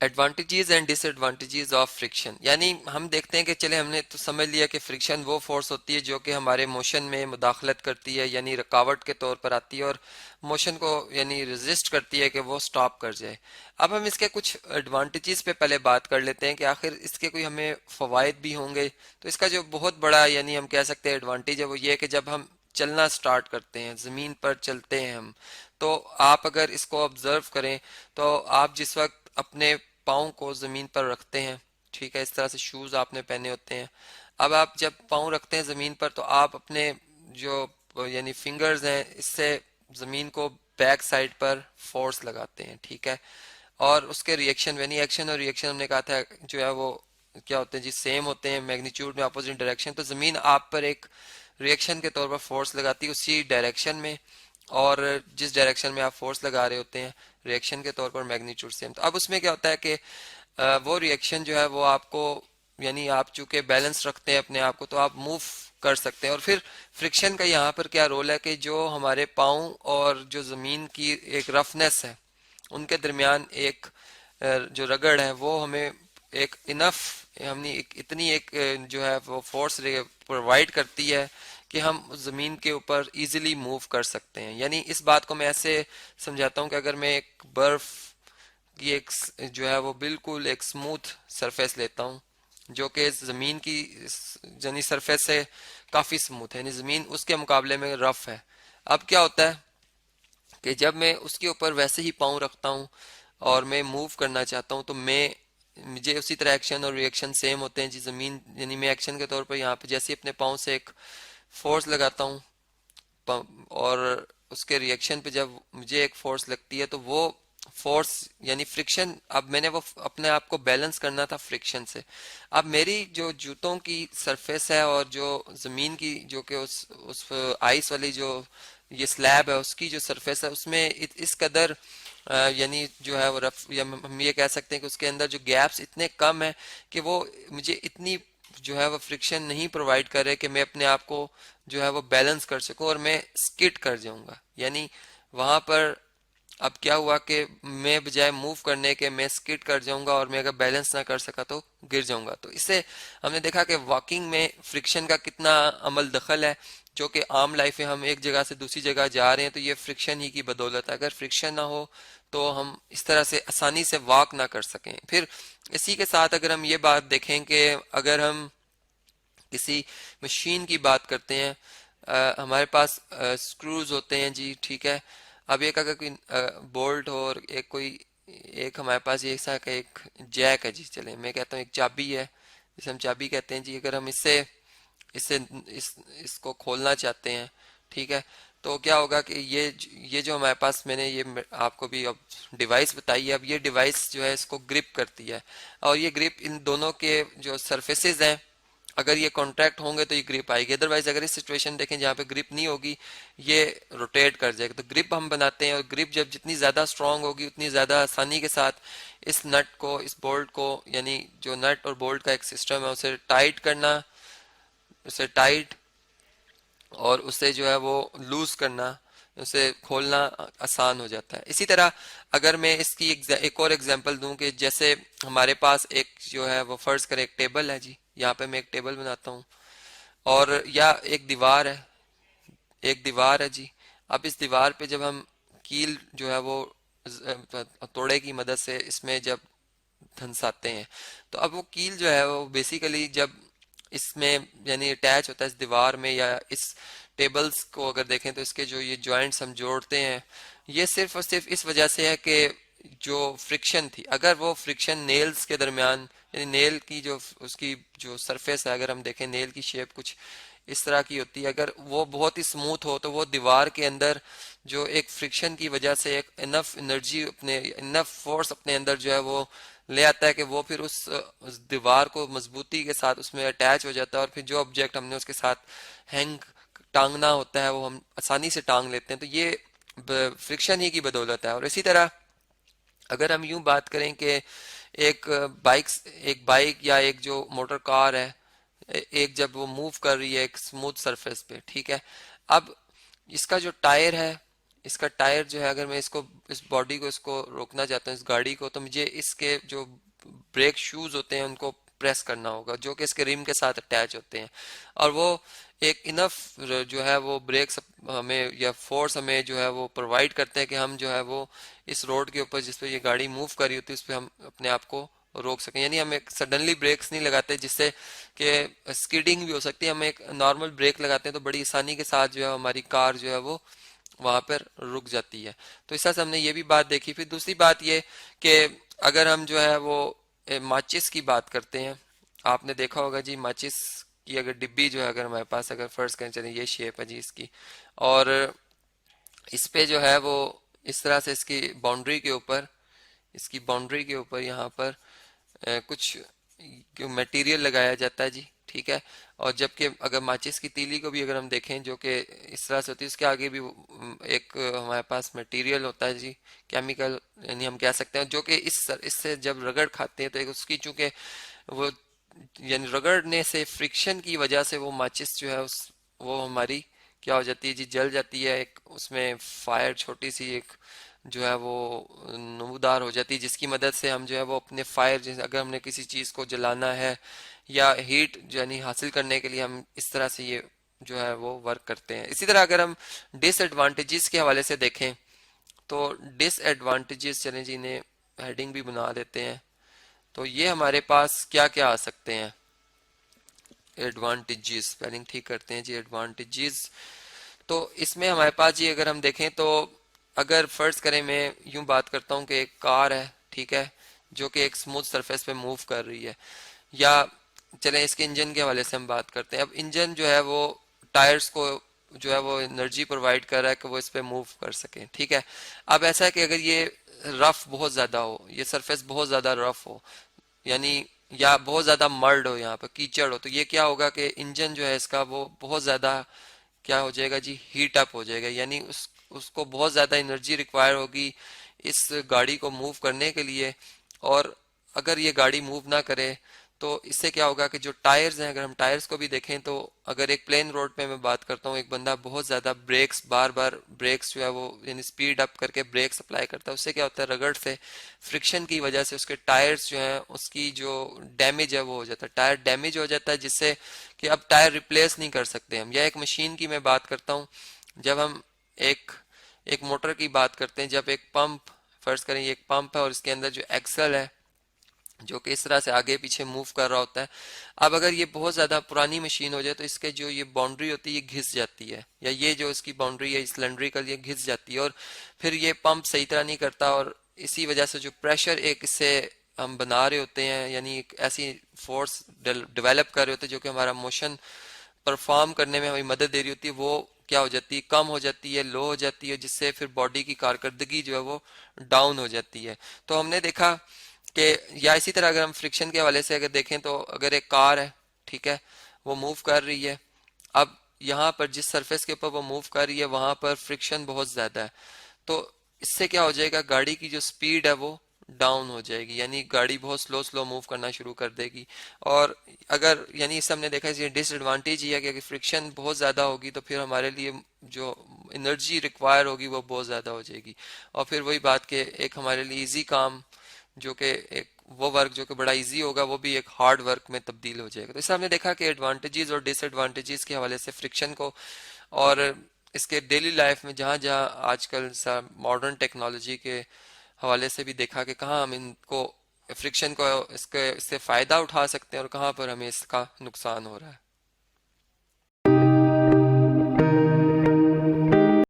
Advantages and disadvantages of friction, यानी हम देखते हैं कि चले हमने तो समझ लिया कि फ्रिक्शन वो फोर्स होती है जो कि हमारे मोशन में मुदाखलत करती है, यानी रुकावट के तौर पर आती है और मोशन को यानी रेजिस्ट करती है कि वो स्टॉप कर जाए। अब हम इसके कुछ एडवांटेजेस पे पहले बात कर लेते हैं कि आखिर इसके कोई हमें फवायद भी होंगे। तो इसका जो बहुत बड़ा यानी हम कह सकते हैं एडवांटेज है वो ये है कि जब हम चलना स्टार्ट करते हैं, ज़मीन पर चलते हैं हम, तो आप अगर इसको ऑब्जर्व करें तो आप जिस वक्त अपने पाँव को ज़मीन पर रखते हैं, ठीक है, इस तरह से शूज़ आपने पहने होते हैं। अब आप जब पाँव रखते हैं ज़मीन पर तो आप अपने जो यानी फिंगर्स हैं इससे ज़मीन को बैक साइड पर फोर्स लगाते हैं, ठीक है। और उसके रिएक्शन यानी एक्शन और रिएक्शन हमने कहा था जो है वो क्या होते हैं जी, सेम होते हैं मैग्नीट्यूड में, अपोजिट डायरेक्शन। तो ज़मीन आप पर एक रिएक्शन के तौर पर फोर्स लगाती है उसी डायरेक्शन में, और जिस डायरेक्शन में आप फोर्स लगा रहे होते हैं रिएक्शन के तौर पर मैग्नीट्यूड सेम। तो अब उसमें क्या होता है कि वो रिएक्शन जो है वो आपको यानी आप चूंकि बैलेंस रखते हैं अपने आप को तो आप मूव कर सकते हैं। और फिर फ्रिक्शन का यहाँ पर क्या रोल है कि जो हमारे पाँव और जो ज़मीन की एक रफनेस है उनके दरमियान एक जो रगड़ है वो हमें एक इनफ हमने एक इतनी एक जो है वो फोर्स प्रोवाइड करती है कि हम ज़मीन के ऊपर इजीली मूव कर सकते हैं। यानी इस बात को मैं ऐसे समझाता हूँ कि अगर मैं एक बर्फ की एक जो है वो बिल्कुल एक स्मूथ सरफेस लेता हूँ जो कि ज़मीन की यानी सरफेस से काफ़ी स्मूथ है, यानी ज़मीन उसके मुकाबले में रफ है। अब क्या होता है कि जब मैं उसके ऊपर वैसे ही पाँव रखता हूँ और मैं मूव करना चाहता हूँ तो मैं मुझे उसी तरह एक्शन और रिएक्शन सेम होते हैं जी। ज़मीन यानी मैं एक्शन के तौर पर यहाँ पे जैसे अपने पाँव से एक फोर्स लगाता हूँ और उसके रिएक्शन पे जब मुझे एक फोर्स लगती है तो वो फोर्स यानी फ्रिक्शन, अब मैंने वो अपने आप को बैलेंस करना था फ्रिक्शन से। अब मेरी जो जूतों की सरफेस है और जो ज़मीन की जो कि उस आइस वाली जो ये स्लैब है उसकी जो सरफेस है उसमें इस कदर यानी जो है वो रफ या हम ये कह सकते हैं कि उसके अंदर जो गैप्स इतने कम है कि वो मुझे इतनी जो है वो फ्रिक्शन नहीं प्रोवाइड कर रहे कि मैं अपने आप को जो है वो बैलेंस कर सकूं और मैं स्किड कर जाऊंगा। यानी वहां पर अब क्या हुआ कि मैं बजाय मूव करने के मैं स्किड कर जाऊंगा और मैं अगर बैलेंस ना कर सका तो गिर जाऊंगा। तो इससे हमने देखा कि वॉकिंग में फ्रिक्शन का कितना अमल दखल है, जो कि आम लाइफ में हम एक जगह से दूसरी जगह जा रहे हैं तो ये फ्रिक्शन ही की बदौलत है। अगर फ्रिक्शन ना हो तो हम इस तरह से आसानी से वॉक ना कर सकें। फिर इसी के साथ अगर हम ये बात देखें कि अगर हम किसी मशीन की बात करते हैं, हमारे पास स्क्रूज होते हैं जी, ठीक है। अब एक अगर कोई बोल्ट हो और एक कोई एक हमारे पास ये ऐसा का एक जैक है जी, चले मैं कहता हूँ एक चाबी है जिसे हम चाबी कहते हैं जी। अगर हम इससे इससे इसको खोलना चाहते हैं, ठीक है, तो क्या होगा कि ये जो हमारे पास मैंने ये आपको भी अब डिवाइस बताई है, अब ये डिवाइस जो है इसको ग्रिप करती है और ये ग्रिप इन दोनों के जो सरफेसेस हैं अगर ये कॉन्ट्रैक्ट होंगे तो ये ग्रिप आएगी। अदरवाइज अगर इस सिचुएशन देखें जहाँ पे ग्रिप नहीं होगी ये रोटेट कर जाएगा। तो ग्रिप हम बनाते हैं और ग्रिप जब जितनी ज़्यादा स्ट्रांग होगी उतनी ज़्यादा आसानी के साथ इस नट को इस बोल्ट को यानी जो नट और बोल्ट का एक सिस्टम है उसे टाइट करना, उसे टाइट और उसे जो है वो लूज करना, उसे खोलना आसान हो जाता है। इसी तरह अगर मैं इसकी एक और एग्जांपल दूं कि जैसे हमारे पास एक जो है वो फर्ज करें एक टेबल है जी, यहाँ पे मैं एक टेबल बनाता हूँ और या एक दीवार है जी। अब इस दीवार पे जब हम कील जो है वो तोड़े की मदद से इसमें जब धंसाते हैं तो अब वो कील जो है वो बेसिकली जब इसमें यानी अटैच होता है इस दीवार में या इस टेबल्स को अगर देखें तो इसके जो ये जॉइंट्स हम जोड़ते हैं ये सिर्फ और सिर्फ इस वजह से है कि जो फ्रिक्शन थी, अगर वो फ्रिक्शन नेल्स के दरमियान यानी नेल की जो उसकी जो सरफेस है अगर हम देखें नेल की शेप कुछ इस तरह की होती है, अगर वो बहुत ही स्मूथ हो तो वो दीवार के अंदर जो एक फ्रिक्शन की वजह से एक इनफ एनर्जी अपने इनफ फोर्स अपने अंदर जो है वो ले आता है कि वो फिर उस दीवार को मजबूती के साथ उसमें अटैच हो जाता है और फिर जो ऑब्जेक्ट हमने उसके साथ हैंग टांगना होता है वो हम आसानी से टांग लेते हैं। तो ये फ्रिक्शन ही की बदौलत है। और इसी तरह अगर हम यूं बात करें कि एक एक बाइक या एक जो मोटर कार है एक जब वो मूव कर रही है एक स्मूथ सरफेस पे, ठीक है, अब इसका जो टायर है इसका टायर जो है, अगर मैं इसको, इस बॉडी को, इसको रोकना चाहता हूँ इस गाड़ी को, तो मुझे इसके जो ब्रेक शूज होते हैं उनको प्रेस करना होगा, जो कि इसके रिम के साथ अटैच होते हैं। और वो एक इनफ जो है वो ब्रेक्स हमें, या फोर्स हमें जो है वो प्रोवाइड करते हैं कि हम जो है वो इस रोड के ऊपर जिस पे ये गाड़ी मूव कर रही होती है उस पर हम अपने आप को रोक सकें। यानी हम एक सडनली ब्रेक्स नहीं लगाते जिससे कि स्किडिंग भी हो सकती है। हम एक नॉर्मल ब्रेक लगाते हैं तो बड़ी आसानी के साथ जो है हमारी कार जो है वो वहां पर रुक जाती है। तो इस तरह से हमने ये भी बात देखी। फिर दूसरी बात ये कि अगर हम जो है वो माचिस की बात करते हैं, आपने देखा होगा जी माचिस की अगर डिब्बी जो है, अगर हमारे पास, अगर फर्ज करें, चलें ये शेप है जी इसकी, और इस पे जो है वो इस तरह से इसकी बाउंड्री के ऊपर, इसकी बाउंड्री के ऊपर यहाँ पर कुछ मटेरियल लगाया जाता है जी, ठीक है। और जबकि अगर माचिस की तीली को भी अगर हम देखें जो कि इस तरह से होती है, उसके आगे भी एक हमारे पास मटेरियल होता है जी, केमिकल, यानी हम कह सकते हैं, जो कि इससे जब रगड़ खाते हैं तो एक उसकी चूंकि वो, यानी रगड़ने से फ्रिक्शन की वजह से वो माचिस जो है उस, वो हमारी क्या हो जाती है जी, जल जाती है। एक उसमें फायर छोटी सी एक जो है वो नमूदार हो जाती है, जिसकी मदद से हम जो है वो अपने फायर, जैसे अगर हमने किसी चीज़ को जलाना है या हीट यानी हासिल करने के लिए, हम इस तरह से ये जो है वो वर्क करते हैं। इसी तरह अगर हम डिसएडवांटेजेस के हवाले से देखें तो डिसएडवांटेजेस, चलें जी इन्हें हेडिंग भी बना देते हैं। तो ये हमारे पास क्या क्या आ सकते हैं एडवांटेजेस, स्पेलिंग ठीक करते हैं जी, एडवांटेजेस। तो इसमें हमारे पास जी अगर हम देखें तो, अगर फर्ज करें, मैं यूं बात करता हूं कि एक कार है, ठीक है, जो कि एक स्मूथ सरफेस पे मूव कर रही है, या चलें इसके इंजन के हवाले से हम बात करते हैं। अब इंजन जो है वो टायर्स को जो है वो एनर्जी प्रोवाइड कर रहा है कि वो इस पे मूव कर सके, ठीक है। अब ऐसा है कि अगर ये रफ बहुत ज्यादा हो, ये सरफेस बहुत ज्यादा रफ हो, यानी या बहुत ज्यादा मर्ड हो, यहाँ पर कीचड़ हो, तो ये क्या होगा कि इंजन जो है इसका वो बहुत ज्यादा क्या हो जाएगा जी, हीट अप हो जाएगा। यानी उसको बहुत ज्यादा एनर्जी रिक्वायर होगी इस गाड़ी को मूव करने के लिए। और अगर ये गाड़ी मूव ना करे तो इससे क्या होगा कि जो टायर्स हैं, अगर हम टायर्स को भी देखें तो, अगर एक प्लेन रोड पे मैं बात करता हूँ, एक बंदा बहुत ज्यादा ब्रेक्स, बार बार ब्रेक्स जो है वो यानी स्पीड अप करके ब्रेक्स अप्लाई करता है, उससे क्या होता है, रगड़ से, फ्रिक्शन की वजह से उसके टायर्स जो हैं उसकी जो डैमेज है वो हो जाता है, टायर डैमेज हो जाता है, जिससे कि अब टायर रिप्लेस नहीं कर सकते हम। या एक मशीन की मैं बात करता हूँ, जब हम एक एक मोटर की बात करते हैं, जब एक पंप, फर्ज करें ये एक पंप है और इसके अंदर जो एक्सल है जो कि इस तरह से आगे पीछे मूव कर रहा होता है, अब अगर ये बहुत ज़्यादा पुरानी मशीन हो जाए तो इसके जो ये बाउंड्री होती है ये घिस जाती है, या ये जो इसकी बाउंड्री है सिलेंड्रिकल, ये घिस जाती है, और फिर ये पंप सही तरह नहीं करता, और इसी वजह से जो प्रेशर एक इससे हम बना रहे होते हैं, यानी एक ऐसी फोर्स डेवलप कर रहे होते हैं जो कि हमारा मोशन परफॉर्म करने में हमें मदद दे रही होती है, वो क्या हो जाती है, कम हो जाती है, लो हो जाती है, जिससे फिर बॉडी की कारकर्दगी जो है वो डाउन हो जाती है। तो हमने देखा कि, या इसी तरह अगर हम फ्रिक्शन के हवाले से अगर देखें तो, अगर एक कार है, ठीक है, वो मूव कर रही है, अब यहाँ पर जिस सरफेस के ऊपर वो मूव कर रही है वहां पर फ्रिक्शन बहुत ज्यादा है, तो इससे क्या हो जाएगा, गाड़ी की जो स्पीड है वो डाउन हो जाएगी, यानी गाड़ी बहुत स्लो स्लो मूव करना शुरू कर देगी। और अगर, यानी इससे हमने देखा है डिसएडवांटेज ही है कि अगर फ्रिक्शन बहुत ज़्यादा होगी तो फिर हमारे लिए जो एनर्जी रिक्वायर होगी वो बहुत ज़्यादा हो जाएगी, और फिर वही बात कि एक हमारे लिए इजी काम जो कि एक वो वर्क जो कि बड़ा इजी होगा वो भी एक हार्ड वर्क में तब्दील हो जाएगा। तो इससे हमने देखा कि एडवांटेजेस और डिसएडवांटेजेस के हवाले से फ्रिक्शन को, और इसके डेली लाइफ में जहाँ जहाँ आजकल मॉडर्न टेक्नोलॉजी के हवाले से भी देखा कि कहाँ हम इनको, फ्रिक्शन को, इसके इससे फ़ायदा उठा सकते हैं और कहाँ पर हमें इसका नुकसान हो रहा है।